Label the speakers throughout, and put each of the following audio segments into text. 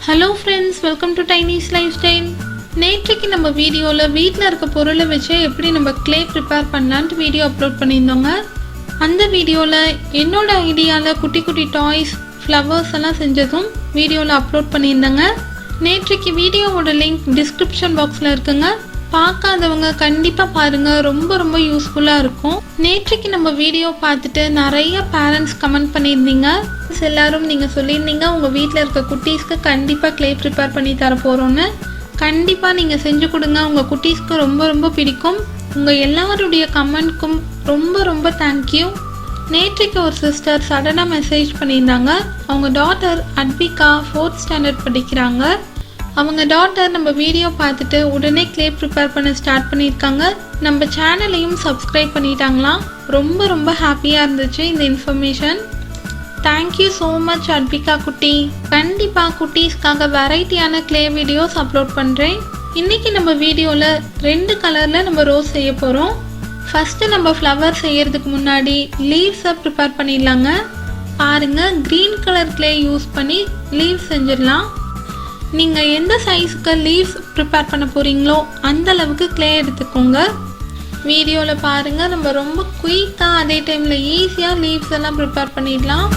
Speaker 1: Hello friends, welcome to டைனிஸ் life style. நேற்றைக்கு நம்ம வீடியோவில் வீட்டில் இருக்க பொருளை வச்சு எப்படி நம்ம கிளே ப்ரிப்பேர் பண்ணலான்ட்டு வீடியோ அப்லோட் பண்ணியிருந்தோங்க. அந்த வீடியோவில் என்னோட ஐடியாவில் குட்டி குட்டி டாய்ஸ், ஃப்ளவர்ஸ் எல்லாம் செஞ்சதும் வீடியோவில் அப்லோட் பண்ணியிருந்தேங்க. நேற்றைக்கு வீடியோவோட லிங்க் டிஸ்கிரிப்ஷன் பாக்ஸில் இருக்குங்க. பார்க்காதவங்க கண்டிப்பாக பாருங்கள், ரொம்ப ரொம்ப யூஸ்ஃபுல்லாக இருக்கும். நேற்றைக்கு நம்ம வீடியோ பார்த்துட்டு நிறைய பேரண்ட்ஸ் கமெண்ட் பண்ணியிருந்தீங்க. எல்லாரும் நீங்கள் சொல்லியிருந்தீங்க உங்கள் வீட்டில் இருக்க குட்டீஸ்க்கு கண்டிப்பாக கிளே ப்ரிப்பேர் பண்ணி தர போகிறோன்னு. கண்டிப்பாக நீங்கள் செஞ்சு கொடுங்க, உங்கள் குட்டீஸ்க்கு ரொம்ப ரொம்ப பிடிக்கும். உங்கள் எல்லாருடைய கமெண்ட்க்கும் ரொம்ப ரொம்ப தேங்க்யூ. நேற்றைக்கு ஒரு சிஸ்டர் சடனாக மெசேஜ் பண்ணியிருந்தாங்க. அவங்க டாட்டர் அட்விகா 4th ஸ்டாண்டர்ட் படிக்கிறாங்க. அவங்க டாட்டர் நம்ம வீடியோ பார்த்துட்டு உடனே கிளே ப்ரிப்பேர் பண்ண ஸ்டார்ட் பண்ணியிருக்காங்க. நம்ம சேனலையும் சப்ஸ்கிரைப் பண்ணிட்டாங்களாம். ரொம்ப ரொம்ப ஹாப்பியாக இருந்துச்சு இந்த இன்ஃபர்மேஷன். தேங்க்யூ ஸோ மச் அட்விகா குட்டி. கண்டிப்பாக குட்டீஸ்க்காக வெரைட்டியான கிளே வீடியோஸ் அப்லோட் பண்ணுறேன். இன்றைக்கி நம்ம வீடியோவில் 2 கலரில் நம்ம ரோஸ் செய்ய போகிறோம். ஃபஸ்ட்டு நம்ம ஃப்ளவர் செய்கிறதுக்கு முன்னாடி லீவ்ஸை ப்ரிப்பேர் பண்ணிடலாங்க. பாருங்கள், க்ரீன் கலர் கிளே யூஸ் பண்ணி லீவ்ஸ் செஞ்சிடலாம். நீங்கள் எந்த சைஸுக்கு லீவ்ஸ் ப்ரிப்பேர் பண்ண போகிறீங்களோ அந்த அளவுக்கு கிளே எடுத்துக்கோங்க. வீடியோவில் பாருங்கள், நம்ம ரொம்ப குயிக்காக அதே டைமில் ஈஸியாக லீவ்ஸ் எல்லாம் ப்ரிப்பேர் பண்ணிடலாம்.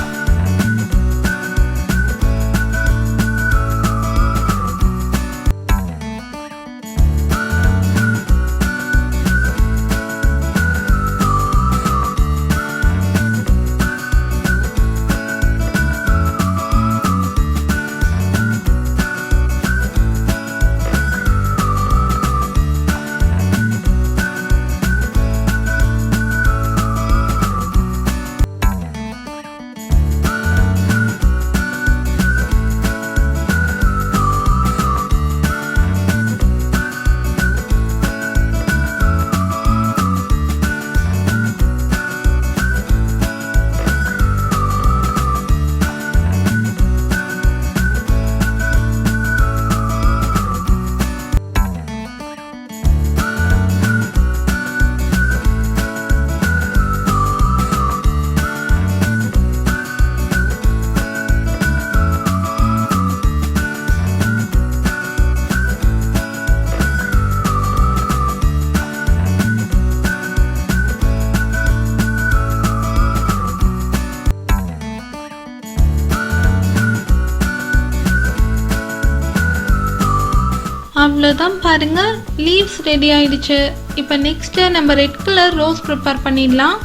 Speaker 1: அவ்வளோதான் பாருங்க, லீவ்ஸ் ரெடி ஆயிடுச்சு. இப்போ நெக்ஸ்ட்டு நம்ம ரெட் கலர் ரோஸ் ப்ரிப்பேர் பண்ணிடலாம்.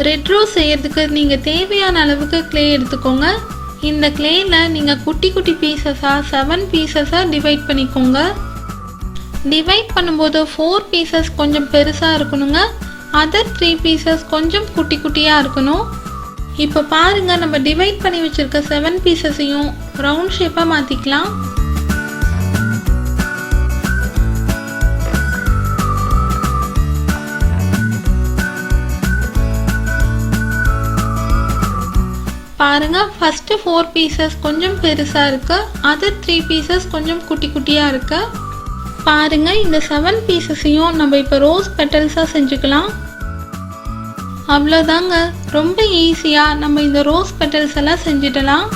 Speaker 1: ரெட் ரோஸ் செய்யறதுக்கு நீங்கள் தேவையான அளவுக்கு கிளே எடுத்துக்கோங்க. இந்த கிளேயில் நீங்கள் குட்டி குட்டி பீசஸாக 7 பீசஸாக டிவைட் பண்ணிக்கோங்க. டிவைட் பண்ணும்போது 4 பீசஸ் கொஞ்சம் பெருசாக இருக்கணுங்க. அதர் 3 பீசஸ் கொஞ்சம் குட்டி குட்டியாக இருக்கணும். இப்போ பாருங்கள், நம்ம டிவைட் பண்ணி வச்சுருக்க 7 பீசஸையும் ரவுண்ட் ஷேப்பாக மாற்றிக்கலாம். பாருங்க, ஃபஸ்ட்டு 4 பீசஸ் கொஞ்சம் பெருசாக இருக்கு, அதர் 3 பீசஸ் கொஞ்சம் குட்டி குட்டியாக இருக்கு. பாருங்க, இந்த 7 பீசஸையும் நம்ம இப்போ ரோஸ் பெட்டல்ஸாக செஞ்சுக்கலாம். அவ்வளோதாங்க, ரொம்ப ஈஸியாக நம்ம இந்த ரோஸ் பெட்டல்ஸ் எல்லாம் செஞ்சிடலாம்.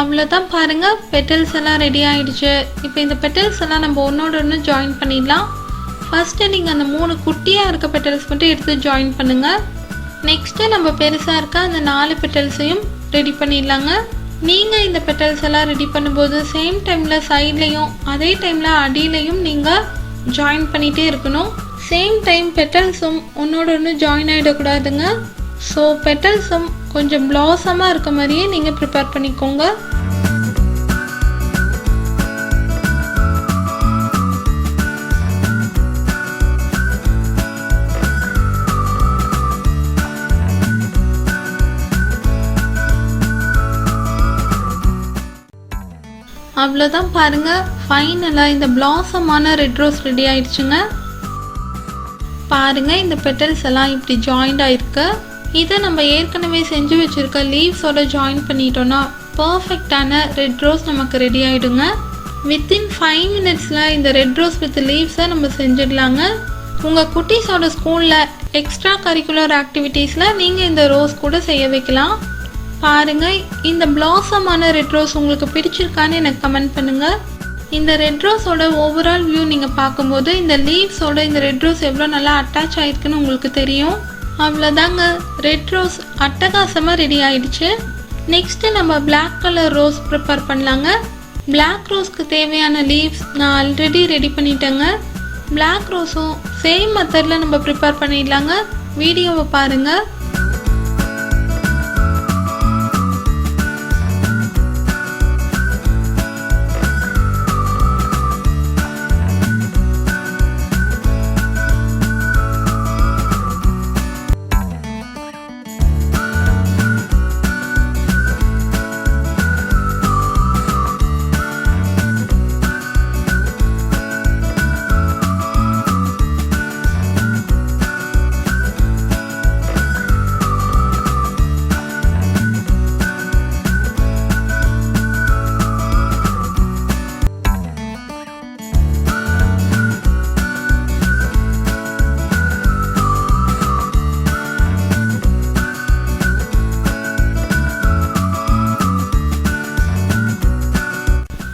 Speaker 1: அவ்வளோதான் பாருங்க, பெட்டல்ஸ் எல்லாம் ரெடி ஆயிடுச்சு. இப்போ இந்த பெட்டல்ஸ் எல்லாம் நம்ம ஒன்னோட ஒன்று ஜாயின் பண்ணிடலாம். ஃபஸ்ட்டு நீங்கள் அந்த 3 குட்டியாக இருக்க பெட்டல்ஸ் மட்டும் எடுத்து ஜாயின் பண்ணுங்கள். நெக்ஸ்ட்டு நம்ம பெருசாக இருக்க அந்த 4 பெட்டல்ஸையும் ரெடி பண்ணிடலாங்க. நீங்கள் இந்த பெட்டல்ஸ் எல்லாம் ரெடி பண்ணும்போது சேம் டைமில் சைட்லேயும் அதே டைமில் அடியிலையும் நீங்கள் ஜாயின் பண்ணிகிட்டே இருக்கணும். சேம் டைம் பெட்டல்ஸும் ஒன்னோட ஒன்று ஜாயின் ஆகிடக்கூடாதுங்க. ஸோ பெட்டல்ஸும் கொஞ்சம் ப்ளாசமாக இருக்க மாதிரியே நீங்கள் ப்ரிப்பேர் பண்ணிக்கோங்க. அவ்வளோதான் பாருங்க, ஃபைனலாக இந்த பிளாசமான ரெட் ரோஸ் ரெடி ஆயிடுச்சுங்க. பாருங்க, இந்த பெட்டல்ஸ் எல்லாம் இப்படி ஜாயிண்ட் ஆயிருக்கு. இதை நம்ம ஏற்கனவே செஞ்சு வச்சுருக்க லீவ்ஸோட ஜாயின் பண்ணிட்டோன்னா பர்ஃபெக்டான ரெட் ரோஸ் நமக்கு ரெடி ஆகிடுங்க. வித்தின் 5 மினிட்ஸில் இந்த ரெட் ரோஸ் வித் லீவ்ஸை நம்ம செஞ்சிடலாங்க. உங்கள் குட்டீஸோட ஸ்கூலில் எக்ஸ்ட்ரா கரிக்குலர் ஆக்டிவிட்டீஸில் நீங்கள் இந்த ரோஸ் கூட செய்ய வைக்கலாம். பாருங்கள், இந்த பிளாசமான ரெட் ரோஸ் உங்களுக்கு பிடிச்சிருக்கான்னு எனக்கு கமெண்ட் பண்ணுங்கள். இந்த ரெட் ரோஸோட ஓவரால் வியூ நீங்கள் பார்க்கும்போது இந்த லீவ்ஸோட இந்த ரெட் ரோஸ் எவ்வளோ நல்லா அட்டாச் ஆகிருக்குன்னு உங்களுக்கு தெரியும். அவ்வளோதாங்க, ரெட் ரோஸ் அட்டகாசமாக ரெடி ஆயிடுச்சு. நெக்ஸ்ட்டு நம்ம பிளாக் கலர் ரோஸ் ப்ரிப்பேர் பண்ணலாங்க. பிளாக் ரோஸ்க்கு தேவையான லீவ்ஸ் நான் ஆல்ரெடி ரெடி பண்ணிட்டேங்க. பிளாக் ரோஸும் சேம் மெத்தடில் நம்ம ப்ரிப்பேர் பண்ணிடலாங்க. வீடியோவை பாருங்கள்.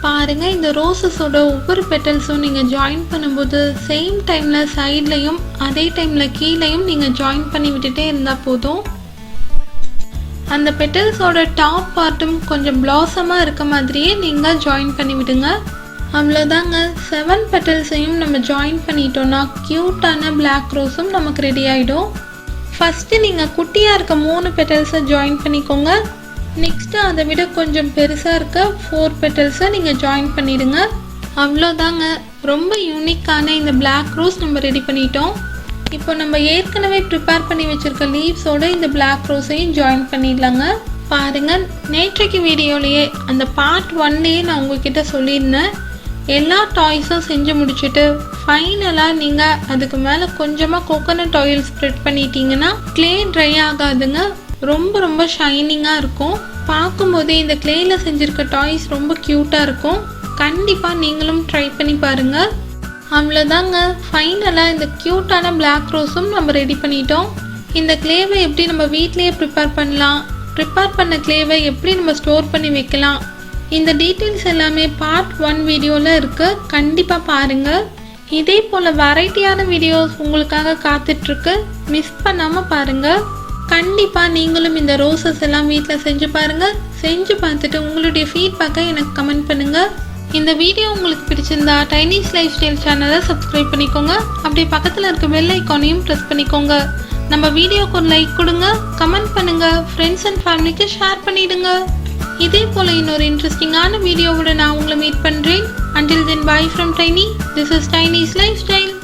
Speaker 1: பாருங்க, இந்த ரோசஸோட ஒவ்வொரு பெட்டல்ஸும் நீங்கள் ஜாயின் பண்ணும்போது சேம் டைமில் சைட்லையும் அதே டைமில் கீழேயும் நீங்கள் ஜாயின் பண்ணி விட்டுட்டே இருந்தால் போதும். அந்த பெட்டல்ஸோட டாப் பார்ட்டும் கொஞ்சம் பிளாசமாக இருக்க மாதிரியே நீங்கள் ஜாயின் பண்ணி விடுங்க. அவ்வளோதாங்க, 7 பெட்டல்ஸையும் நம்ம ஜாயின் பண்ணிட்டோன்னா க்யூட்டான பிளாக் ரோஸும் நமக்கு ரெடி ஆகிடும். ஃபஸ்ட்டு நீங்கள் குட்டியாக இருக்க 3 பெட்டல்ஸை ஜாயின் பண்ணிக்கோங்க. நெக்ஸ்ட்டு அதை விட கொஞ்சம் பெருசாக இருக்க 4 பெட்டல்ஸை நீங்கள் ஜாயின் பண்ணிடுங்க. அவ்வளோதாங்க, ரொம்ப யூனிக்கான இந்த பிளாக் ரோஸ் நம்ம ரெடி பண்ணிட்டோம். இப்போ நம்ம ஏற்கனவே ப்ரிப்பேர் பண்ணி வச்சுருக்க லீவ்ஸோட இந்த பிளாக் ரோஸையும் ஜாயின் பண்ணிடலாங்க. பாருங்கள், நேற்றைக்கு வீடியோலேயே அந்த பார்ட் 1லேயே நான் உங்ககிட்ட சொல்லியிருந்தேன், எல்லா டாய்ஸும் செஞ்சு முடிச்சுட்டு ஃபைனலாக நீங்கள் அதுக்கு மேலே கொஞ்சமாக கோகோனட் ஆயில் ஸ்ப்ரெட் பண்ணிட்டீங்கன்னா க்ளே ட்ரை ஆகாதுங்க. ரொம்ப ரொம்ப ஷைனிங்காக இருக்கும். பார்க்கும்போதே இந்த க்ளேயில் செஞ்சுருக்க டாய்ஸ் ரொம்ப க்யூட்டாக இருக்கும். கண்டிப்பாக நீங்களும் ட்ரை பண்ணி பாருங்கள். அவ்வளோதாங்க, ஃபைனலாக இந்த க்யூட்டான பிளாக் ரோஸும் நம்ம ரெடி பண்ணிட்டோம். இந்த க்ளேவை எப்படி நம்ம வீட்லேயே ப்ரிப்பேர் பண்ணலாம், ப்ரிப்பேர் பண்ண க்ளேவை எப்படி நம்ம ஸ்டோர் பண்ணி வைக்கலாம், இந்த டீட்டெயில்ஸ் எல்லாமே பார்ட் 1 வீடியோவில் இருக்குது. கண்டிப்பாக பாருங்கள். இதே போல் வெரைட்டியான வீடியோஸ் உங்களுக்காக காத்துட்ருக்கு, மிஸ் பண்ணாமல் பாருங்கள். கண்டிப்பாக நீங்களும் இந்த ரோசஸ் எல்லாம் வீட்டில் செஞ்சு பாருங்கள். செஞ்சு பார்த்துட்டு உங்களுடைய ஃபீட்பேக்கை எனக்கு கமெண்ட் பண்ணுங்கள். இந்த வீடியோ உங்களுக்கு பிடிச்சிருந்தா டைனிஸ் லைஃப் ஸ்டைல் சேனலை சப்ஸ்கிரைப் பண்ணிக்கோங்க. அப்படியே பக்கத்தில் இருக்க பெல் ஐக்கானையும் ப்ரெஸ் பண்ணிக்கோங்க. நம்ம வீடியோக்கு ஒரு லைக் கொடுங்க, கமெண்ட் பண்ணுங்கள், ஃப்ரெண்ட்ஸ் அண்ட் ஃபேமிலிக்கு ஷேர் பண்ணிவிடுங்க. இதே போல் இன்னொரு இன்ட்ரெஸ்டிங்கான வீடியோவோட நான் உங்களை மீட் பண்ணுறேன். Until then, bye from Tiny. This is Tiny's Lifestyle.